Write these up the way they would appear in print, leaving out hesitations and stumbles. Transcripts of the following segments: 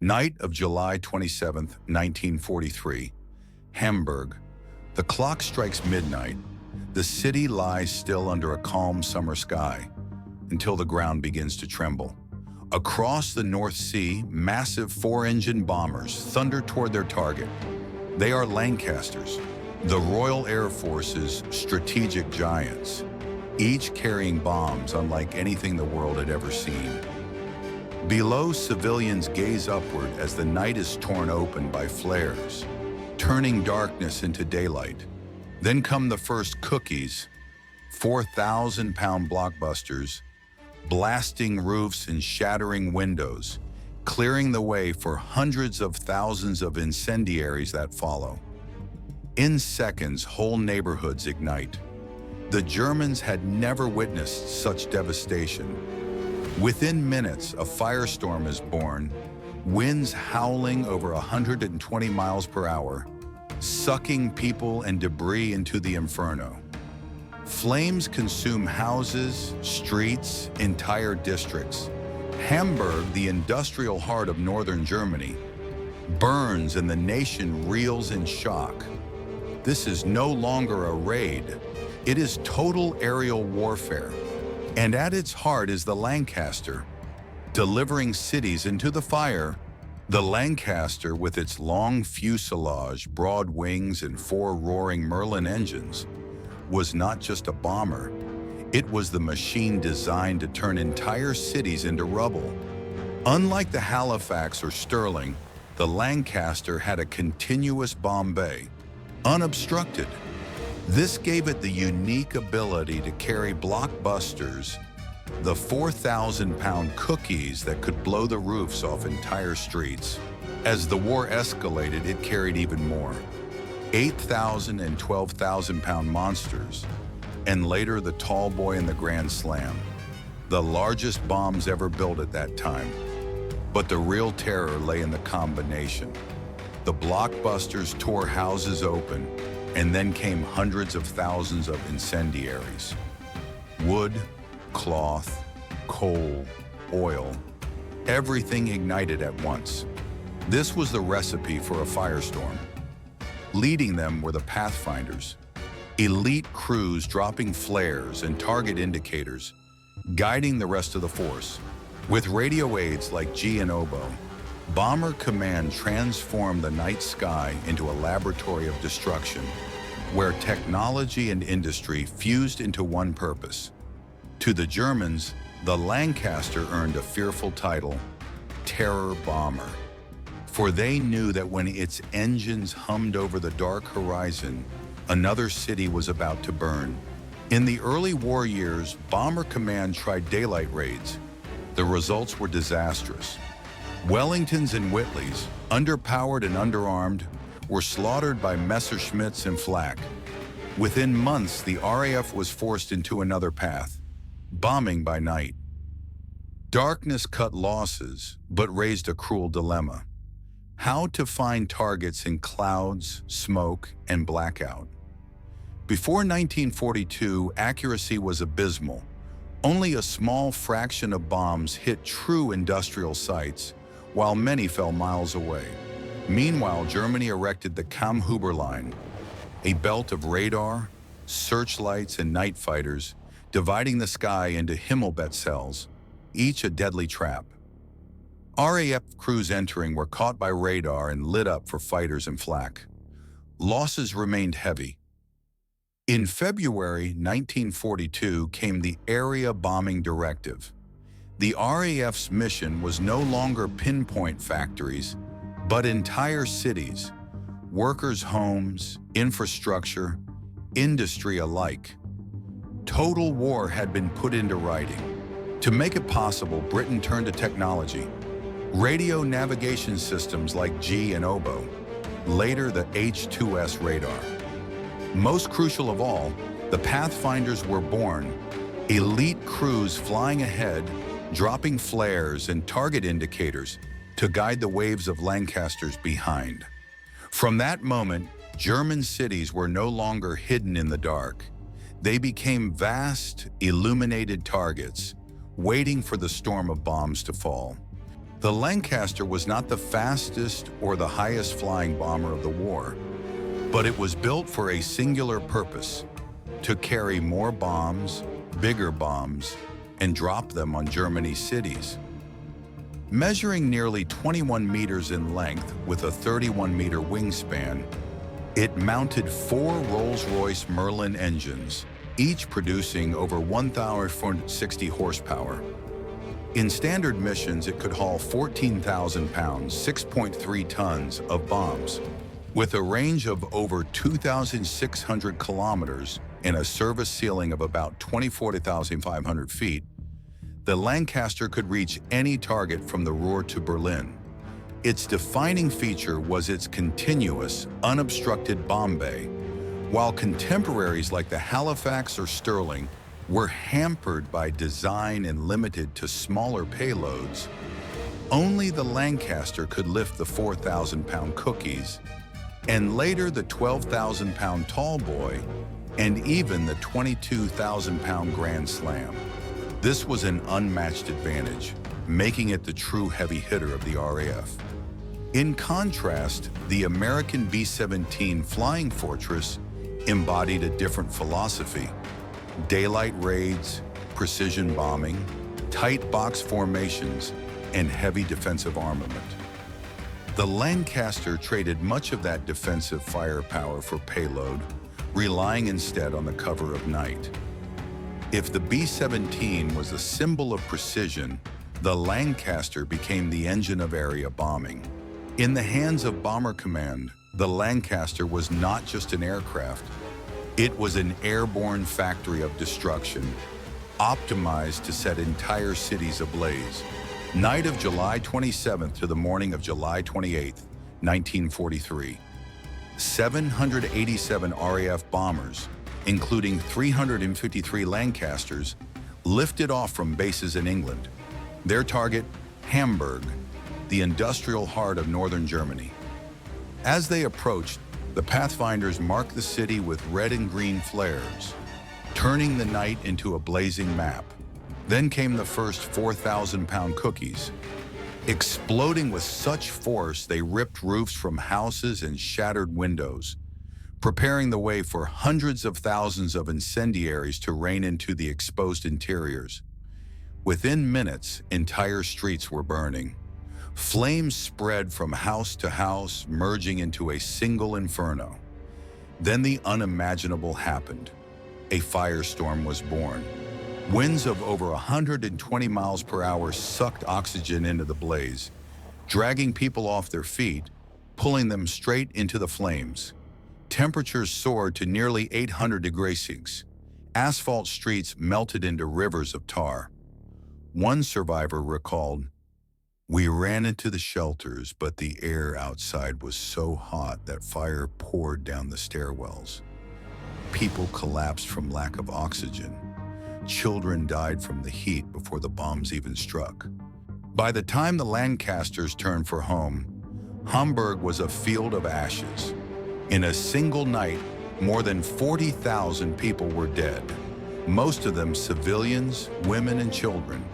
Night of July 27, 1943. Hamburg. The clock strikes midnight. The city lies still under a calm summer sky until the ground begins to tremble. Across the North Sea, massive four-engine bombers thunder toward their target. They are Lancasters, the Royal Air Force's strategic giants, each carrying bombs unlike anything the world had ever seen. Below, civilians gaze upward as the night is torn open by flares, turning darkness into daylight. Then come the first cookies, 4,000-pound blockbusters, blasting roofs and shattering windows, clearing the way for hundreds of thousands of incendiaries that follow. In seconds, whole neighborhoods ignite. The Germans had never witnessed such devastation. Within minutes, a firestorm is born, winds howling over 120 miles per hour, sucking people and debris into the inferno. Flames consume houses, streets, entire districts. Hamburg, the industrial heart of northern Germany, burns and the nation reels in shock. This is no longer a raid. It is total aerial warfare. And at its heart is the Lancaster, delivering cities into the fire. The Lancaster, with its long fuselage, broad wings, and 4 roaring Merlin engines, was not just a bomber. It was the machine designed to turn entire cities into rubble. Unlike the Halifax or Stirling, the Lancaster had a continuous bomb bay, unobstructed. This gave it the unique ability to carry blockbusters, the 4,000-pound cookies that could blow the roofs off entire streets. As the war escalated, it carried even more. 8,000 and 12,000-pound monsters, and later the Tall Boy and the Grand Slam, the largest bombs ever built at that time. But the real terror lay in the combination. The blockbusters tore houses open, and then came hundreds of thousands of incendiaries. Wood, cloth, coal, oil, everything ignited at once. This was the recipe for a firestorm. Leading them were the Pathfinders, elite crews dropping flares and target indicators, guiding the rest of the force. With radio aids like G and Oboe, Bomber Command transformed the night sky into a laboratory of destruction, where technology and industry fused into one purpose. To the Germans, the Lancaster earned a fearful title, Terror Bomber. For they knew that when its engines hummed over the dark horizon, another city was about to burn. In the early war years, Bomber Command tried daylight raids. The results were disastrous. Wellingtons and Whitleys, underpowered and underarmed, were slaughtered by Messerschmitts and flak. Within months, the RAF was forced into another path, bombing by night. Darkness cut losses, but raised a cruel dilemma. How to find targets in clouds, smoke, and blackout. Before 1942, accuracy was abysmal. Only a small fraction of bombs hit true industrial sites, while many fell miles away. Meanwhile, Germany erected the Kammhuber line, a belt of radar, searchlights, and night fighters, dividing the sky into Himmelbett cells, each a deadly trap. RAF crews entering were caught by radar and lit up for fighters and flak. Losses remained heavy. In February 1942 came the Area Bombing Directive. The RAF's mission was no longer pinpoint factories, but entire cities, workers' homes, infrastructure, industry alike. Total war had been put into writing. To make it possible, Britain turned to technology. Radio navigation systems like G and Oboe, later the H-2S radar. Most crucial of all, the Pathfinders were born, elite crews flying ahead, dropping flares and target indicators to guide the waves of Lancasters behind. From that moment, German cities were no longer hidden in the dark. They became vast, illuminated targets, waiting for the storm of bombs to fall. The Lancaster was not the fastest or the highest flying bomber of the war, but it was built for a singular purpose: to carry more bombs, bigger bombs, and drop them on Germany's cities. Measuring nearly 21 meters in length with a 31-meter wingspan, it mounted 4 Rolls-Royce Merlin engines, each producing over 1,460 horsepower. In standard missions, it could haul 14,000 pounds, 6.3 tons of bombs. With a range of over 2,600 kilometers and a service ceiling of about 24,500 feet, the Lancaster could reach any target from the Ruhr to Berlin. Its defining feature was its continuous, unobstructed bomb bay. While contemporaries like the Halifax or Stirling were hampered by design and limited to smaller payloads, only the Lancaster could lift the 4,000-pound cookies, and later the 12,000-pound tall boy, and even the 22,000-pound Grand Slam. This was an unmatched advantage, making it the true heavy hitter of the RAF. In contrast, the American B-17 Flying Fortress embodied a different philosophy: daylight raids, precision bombing, tight box formations, and heavy defensive armament. The Lancaster traded much of that defensive firepower for payload, relying instead on the cover of night. If the B-17 was a symbol of precision, the Lancaster became the engine of area bombing. In the hands of Bomber Command, the Lancaster was not just an aircraft. It was an airborne factory of destruction, optimized to set entire cities ablaze. Night of July 27th to the morning of July 28th, 1943. 787 RAF bombers, including 353 Lancasters, lifted off from bases in England. Their target, Hamburg, the industrial heart of northern Germany. As they approached, the Pathfinders marked the city with red and green flares, turning the night into a blazing map. Then came the first 4,000-pound cookies. Exploding with such force, they ripped roofs from houses and shattered windows, preparing the way for hundreds of thousands of incendiaries to rain into the exposed interiors. Within minutes, entire streets were burning. Flames spread from house to house, merging into a single inferno. Then the unimaginable happened. A firestorm was born. Winds of over 120 miles per hour sucked oxygen into the blaze, dragging people off their feet, pulling them straight into the flames. Temperatures soared to nearly 800 degrees Celsius. Asphalt streets melted into rivers of tar. One survivor recalled, "We ran into the shelters, but the air outside was so hot that fire poured down the stairwells. People collapsed from lack of oxygen. Children died from the heat before the bombs even struck." By the time the Lancasters turned for home, Hamburg was a field of ashes. In a single night, more than 40,000 people were dead, most of them civilians, women, and children.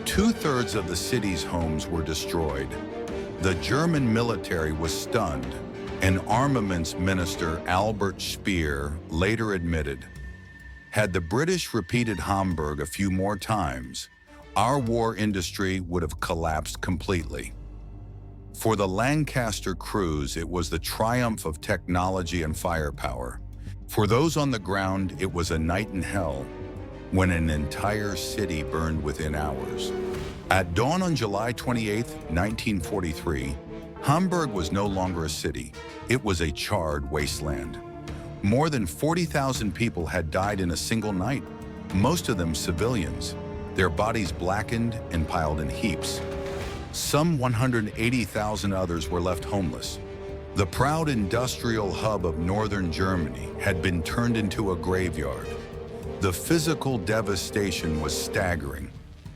2/3 of the city's homes were destroyed. The German military was stunned, and Armaments Minister Albert Speer later admitted, "Had the British repeated Hamburg a few more times, our war industry would have collapsed completely." For the Lancaster crews, it was the triumph of technology and firepower. For those on the ground, it was a night in hell, when an entire city burned within hours. At dawn on July 28, 1943, Hamburg was no longer a city. It was a charred wasteland. More than 40,000 people had died in a single night, most of them civilians, their bodies blackened and piled in heaps. Some 180,000 others were left homeless. The proud industrial hub of northern Germany had been turned into a graveyard. The physical devastation was staggering.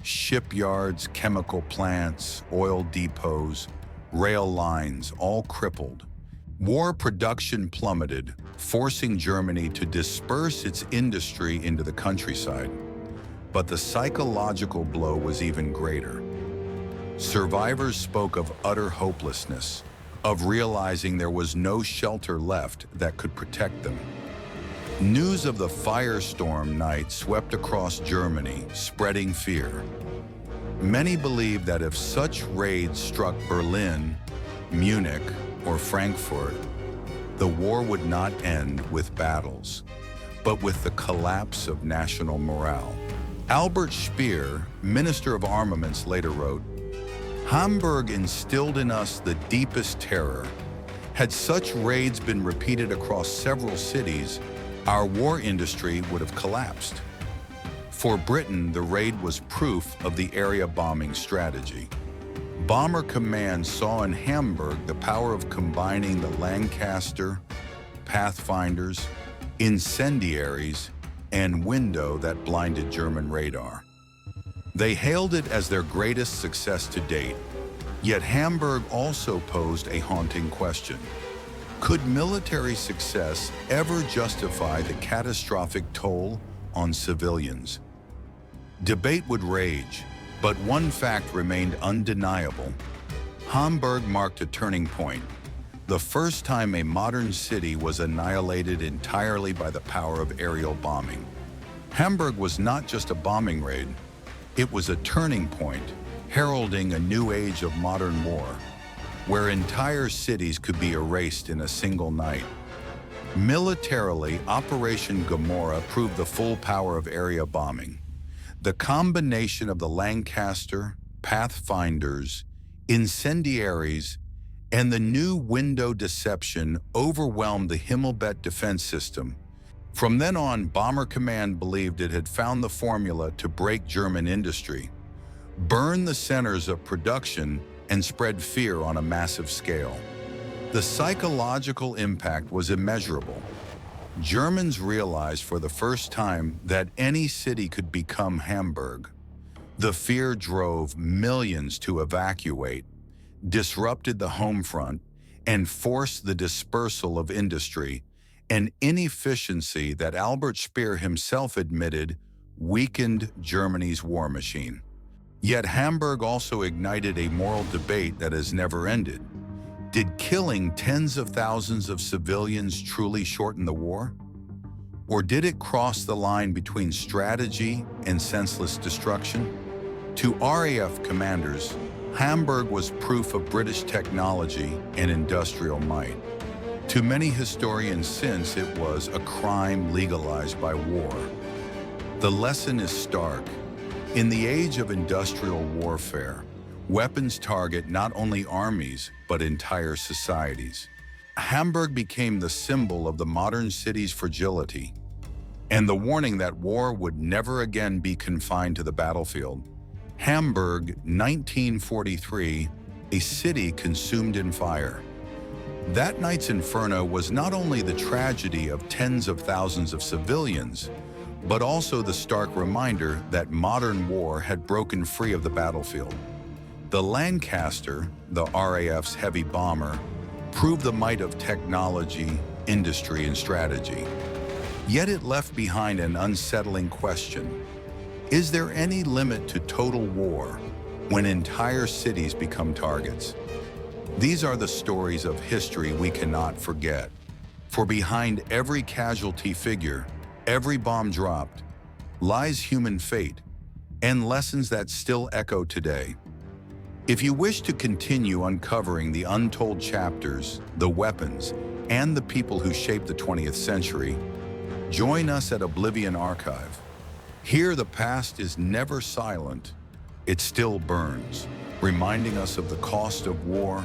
Shipyards, chemical plants, oil depots, rail lines, all crippled. War production plummeted, forcing Germany to disperse its industry into the countryside. But the psychological blow was even greater. Survivors spoke of utter hopelessness, of realizing there was no shelter left that could protect them. News of the Firestorm night swept across Germany, spreading fear. Many believed that if such raids struck Berlin, Munich, or Frankfurt, the war would not end with battles, but with the collapse of national morale. Albert Speer, Minister of Armaments, later wrote, "Hamburg instilled in us the deepest terror. Had such raids been repeated across several cities, our war industry would have collapsed." For Britain, the raid was proof of the area bombing strategy. Bomber Command saw in Hamburg the power of combining the Lancaster, Pathfinders, incendiaries, and window that blinded German radar. They hailed it as their greatest success to date, yet Hamburg also posed a haunting question. Could military success ever justify the catastrophic toll on civilians? Debate would rage, but one fact remained undeniable. Hamburg marked a turning point, the first time a modern city was annihilated entirely by the power of aerial bombing. Hamburg was not just a bombing raid, it was a turning point, heralding a new age of modern war, where entire cities could be erased in a single night. Militarily, Operation Gomorrah proved the full power of area bombing. The combination of the Lancaster, Pathfinders, incendiaries, and the new window deception overwhelmed the Himmelbett defense system. From then on, Bomber Command believed it had found the formula to break German industry, burn the centers of production, and spread fear on a massive scale. The psychological impact was immeasurable. Germans realized for the first time that any city could become Hamburg. The fear drove millions to evacuate, disrupted the home front, and forced the dispersal of industry, an inefficiency that Albert Speer himself admitted weakened Germany's war machine. Yet Hamburg also ignited a moral debate that has never ended. Did killing tens of thousands of civilians truly shorten the war? Or did it cross the line between strategy and senseless destruction? To RAF commanders, Hamburg was proof of British technology and industrial might. To many historians since, it was a crime legalized by war. The lesson is stark. In the age of industrial warfare, weapons target not only armies, but entire societies. Hamburg became the symbol of the modern city's fragility, and the warning that war would never again be confined to the battlefield. Hamburg, 1943, a city consumed in fire. That night's inferno was not only the tragedy of tens of thousands of civilians, but also the stark reminder that modern war had broken free of the battlefield. The Lancaster, the RAF's heavy bomber, proved the might of technology, industry, and strategy. Yet it left behind an unsettling question. Is there any limit to total war when entire cities become targets? These are the stories of history we cannot forget. For behind every casualty figure, every bomb dropped, lies human fate and lessons that still echo today. If you wish to continue uncovering the untold chapters, the weapons, and the people who shaped the 20th century, join us at Oblivion Archive. Here, the past is never silent. It still burns, reminding us of the cost of war